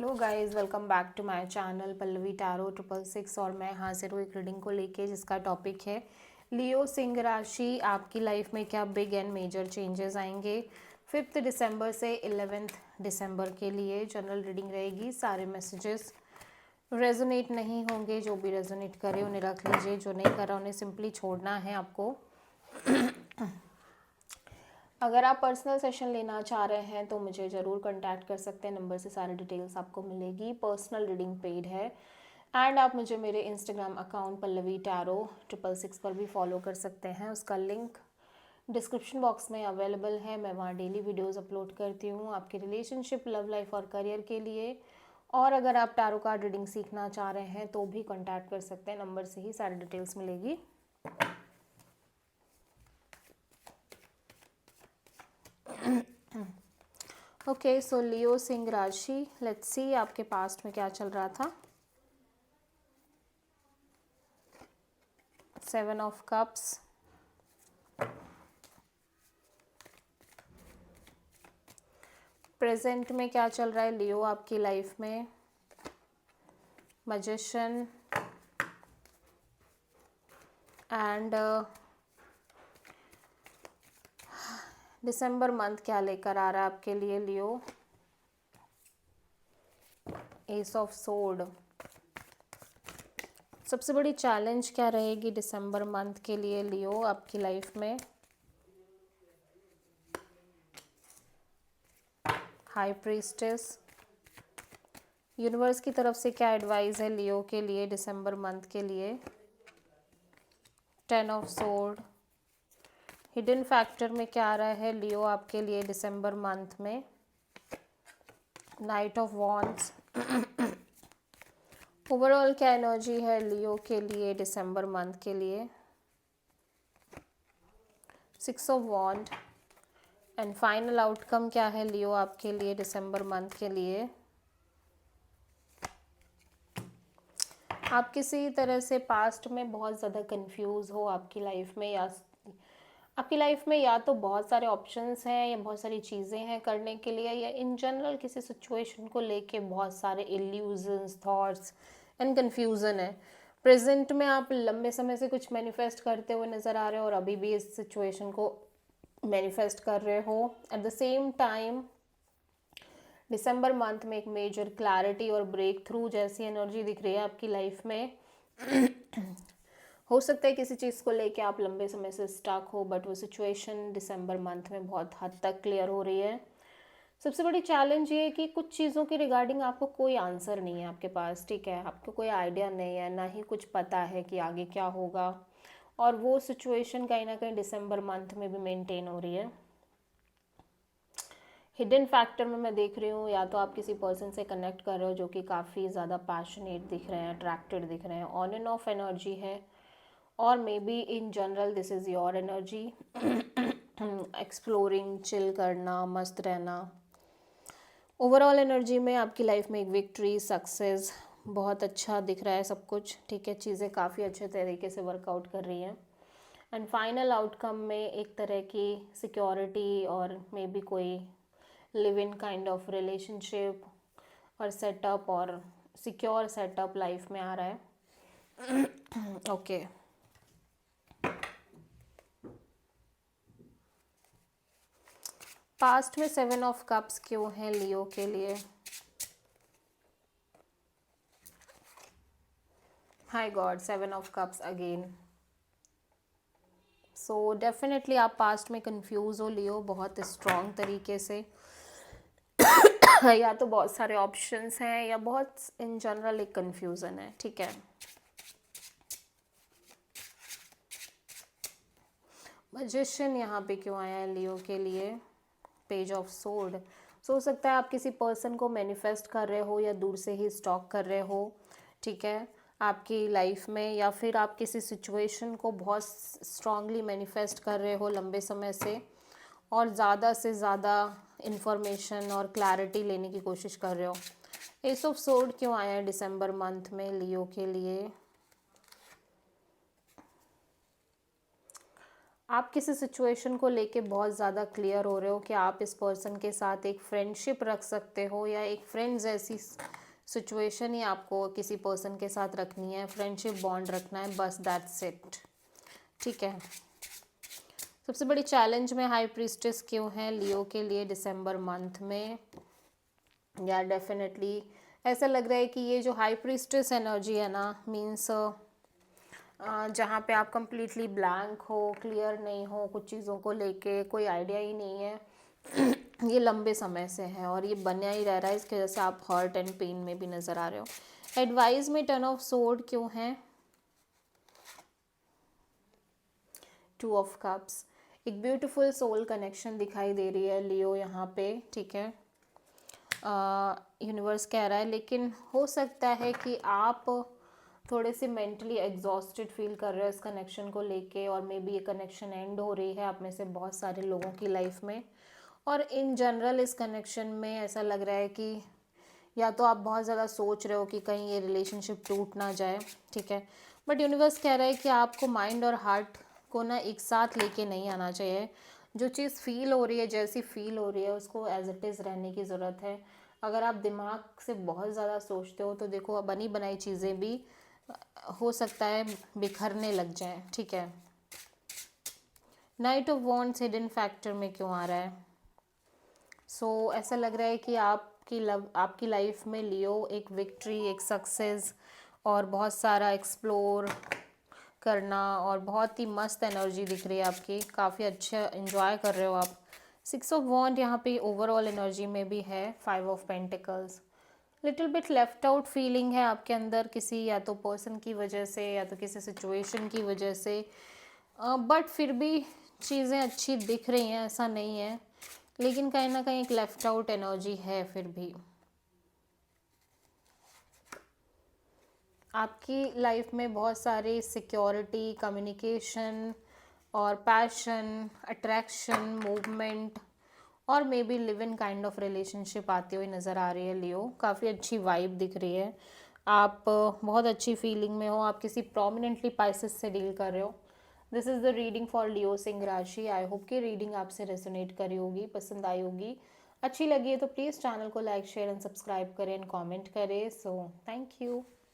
Hello guys, welcome back to my channel Pallavi tarot 666। और मैं हाजिर हूँ एक रीडिंग को लेके जिसका टॉपिक है लियो सिंह राशि। आपकी लाइफ में क्या बिग एंड मेजर चेंजेस आएंगे 5 दिसंबर से 11 दिसंबर के लिए। जनरल रीडिंग रहेगी, सारे मैसेजेस रेजोनेट नहीं होंगे। जो भी रेजोनेट करे उन्हें रख लीजिए, जो नहीं करा उन्हें सिंपली छोड़ना है आपको। अगर आप पर्सनल सेशन लेना चाह रहे हैं तो मुझे ज़रूर कांटेक्ट कर सकते हैं, नंबर से सारी डिटेल्स आपको मिलेगी। पर्सनल रीडिंग पेड है एंड आप मुझे मेरे इंस्टाग्राम अकाउंट पल्लवी टैरो 666 पर भी फॉलो कर सकते हैं। उसका लिंक डिस्क्रिप्शन बॉक्स में अवेलेबल है। मैं वहाँ डेली वीडियोस अपलोड करती हूँ आपके रिलेशनशिप, लव लाइफ और करियर के लिए। और अगर आप टैरो कार्ड रीडिंग सीखना चाह रहे हैं तो भी कांटेक्ट कर सकते हैं, नंबर से ही सारी डिटेल्स मिलेगी। ओके, सो लियो सिंह राशि, लेट्स सी आपके पास्ट में क्या चल रहा था। 7 ऑफ कप्स, प्रेजेंट में क्या चल रहा है लियो आपकी लाइफ में। मैजिशियन एंड दिसंबर मंथ क्या लेकर आ रहा है आपके लिए लियो। एस ऑफ सोर्ड, सबसे बड़ी चैलेंज क्या रहेगी दिसंबर मंथ के लिए लियो आपकी लाइफ में। हाई प्रीस्टेस, यूनिवर्स की तरफ से क्या एडवाइस है लियो के लिए दिसंबर मंथ के लिए। 10 ऑफ सोर्ड, हिडन फैक्टर में क्या आ रहा है लियो आपके लिए दिसंबर मंथ में। नाइट ऑफ वॉन्ड्स, ओवरऑल क्या एनर्जी है लियो के लिए दिसंबर मंथ के लिए। 6 of wand and final outcome क्या है लियो आपके लिए दिसंबर मंथ के लिए। आप किसी तरह से पास्ट में बहुत ज़्यादा कंफ्यूज हो आपकी लाइफ में, या आपकी लाइफ में या तो बहुत सारे ऑप्शंस हैं या बहुत सारी चीज़ें हैं करने के लिए, या इन जनरल किसी सिचुएशन को लेके बहुत सारे इल्यूजन्स, थॉट्स एंड कन्फ्यूज़न है। प्रेजेंट में आप लंबे समय से कुछ मैनिफेस्ट करते हुए नज़र आ रहे हो और अभी भी इस सिचुएशन को मैनिफेस्ट कर रहे हो। At the same time December month में एक मेजर क्लैरिटी और ब्रेक थ्रू जैसी एनर्जी दिख रही है आपकी लाइफ में। हो सकता है किसी चीज़ को लेके आप लंबे समय से स्टक हो, बट वो सिचुएशन दिसंबर मंथ में बहुत हद तक क्लियर हो रही है। सबसे बड़ी चैलेंज ये है कि कुछ चीज़ों की रिगार्डिंग आपको कोई आंसर नहीं है आपके पास, ठीक है। आपको कोई आइडिया नहीं है, ना ही कुछ पता है कि आगे क्या होगा, और वो सिचुएशन कहीं ना कहीं दिसंबर मंथ में भी मेंटेन हो रही है। हिडन फैक्टर में मैं देख रही हूँ या तो आप किसी पर्सन से कनेक्ट कर रहे हो जो कि काफ़ी ज़्यादा पैशनेट दिख रहे हैं, अट्रैक्टेड दिख रहे हैं, ऑन एंड ऑफ एनर्जी है, और may be in general this is your energy. Exploring, chill करना, मस्त रहना। ओवरऑल एनर्जी में आपकी लाइफ में एक विक्ट्री, सक्सेस, बहुत अच्छा दिख रहा है सब कुछ, ठीक है। चीज़ें काफ़ी अच्छे तरीके से वर्कआउट कर रही हैं एंड फाइनल आउटकम में एक तरह की सिक्योरिटी और मे बी कोई live in kind of relationship और सेटअप और सिक्योर सेटअप लाइफ में आ रहा है। ओके, पास्ट में 7 ऑफ कप्स क्यों है लियो के लिए। Hi God, 7 of cups again. So definitely आप पास्ट में कंफ्यूज हो लियो बहुत स्ट्रॉन्ग तरीके से। या तो बहुत सारे ऑप्शंस हैं या बहुत इन जनरल एक कंफ्यूजन है, ठीक है। मैजिशियन यहाँ पे क्यों आया है लियो के लिए। पेज ऑफ सोर्ड, हो सकता है आप किसी पर्सन को मैनिफेस्ट कर रहे हो या दूर से ही स्टॉक कर रहे हो, ठीक है, आपकी लाइफ में, या फिर आप किसी सिचुएशन को बहुत स्ट्रांगली मैनिफेस्ट कर रहे हो लंबे समय से और ज़्यादा से ज़्यादा इंफॉर्मेशन और क्लैरिटी लेने की कोशिश कर रहे हो। एस ऑफ सोर्ड क्यों आया है दिसंबर मंथ में लियो के लिए। आप किसी सिचुएशन को लेके बहुत ज़्यादा क्लियर हो रहे हो कि आप इस पर्सन के साथ एक फ्रेंडशिप रख सकते हो, या एक फ्रेंड जैसी सिचुएशन ही आपको किसी पर्सन के साथ रखनी है, फ्रेंडशिप बॉन्ड रखना है, बस दैट्स इट। ठीक है। सबसे बड़ी चैलेंज में हाई प्रीस्टेस क्यों है लियो के लिए दिसंबर मंथ में? या डेफिनेटली ऐसा लग रहा है कि ये जो हाई प्रीस्टेस एनर्जी है ना, मीन्स जहाँ पे आप कंप्लीटली ब्लैंक हो, क्लियर नहीं हो, कुछ चीज़ों को लेके कोई आइडिया ही नहीं है ये लंबे समय से है और ये बना ही रह रहा है, इसकी वजह से आप हर्ट एंड पेन में भी नज़र आ रहे हो। एडवाइस में 10 ऑफ सोर्ड क्यों है? 2 ऑफ कप्स। एक ब्यूटीफुल सोल कनेक्शन दिखाई दे रही है लियो यहाँ पे। ठीक है, यूनिवर्स कह रहा है, लेकिन हो सकता है कि आप थोड़े से मेंटली एग्जॉस्टेड फील कर रहे हो इस कनेक्शन को लेके, और मे बी ये कनेक्शन एंड हो रही है आप में से बहुत सारे लोगों की लाइफ में। और इन जनरल इस कनेक्शन में ऐसा लग रहा है कि या तो आप बहुत ज़्यादा सोच रहे हो कि कहीं ये रिलेशनशिप टूट ना जाए। ठीक है, बट यूनिवर्स कह रहा है कि आपको माइंड और हार्ट को ना एक साथ लेके नहीं आना चाहिए। जो चीज़ फील हो रही है, जैसी फील हो रही है, उसको एज इट इज़ रहने की ज़रूरत है। अगर आप दिमाग से बहुत ज़्यादा सोचते हो तो देखो, बनी बनाई चीज़ें भी हो सकता है बिखरने लग जाए। ठीक है, night of wands hidden factor में क्यों आ रहा है? ऐसा लग रहा है कि आपकी लाइफ में लियो एक विक्ट्री, एक सक्सेस और बहुत सारा एक्सप्लोर करना और बहुत ही मस्त एनर्जी दिख रही है आपकी, काफ़ी अच्छा एंजॉय कर रहे हो आप। 6 ऑफ वॉन्ड यहाँ पे ओवरऑल एनर्जी में भी है। 5 of pentacles, little bit left out feeling है आपके अंदर, किसी या तो पर्सन की वजह से या तो किसी सिचुएशन की वजह से, बट फिर भी चीज़ें अच्छी दिख रही हैं, ऐसा नहीं है, लेकिन कहीं ना कहीं एक लेफ्ट आउट एनर्जी है। फिर भी आपकी लाइफ में बहुत सारी सिक्योरिटी, कम्युनिकेशन और पैशन, अट्रैक्शन, मूवमेंट और may be live in kind of relationship आती हुई नज़र आ रही है लियो। काफ़ी अच्छी वाइब दिख रही है, आप बहुत अच्छी फीलिंग में हो, आप किसी प्रोमिनेंटली पाइसेस से डील कर रहे हो। This is the reading for Leo सिंह राशि। आई होप कि रीडिंग आपसे रेजोनेट करी होगी, पसंद आई होगी। अच्छी लगी है तो प्लीज़ चैनल को लाइक, शेयर एंड सब्सक्राइब करें एंड कमेंट करें। So thank you.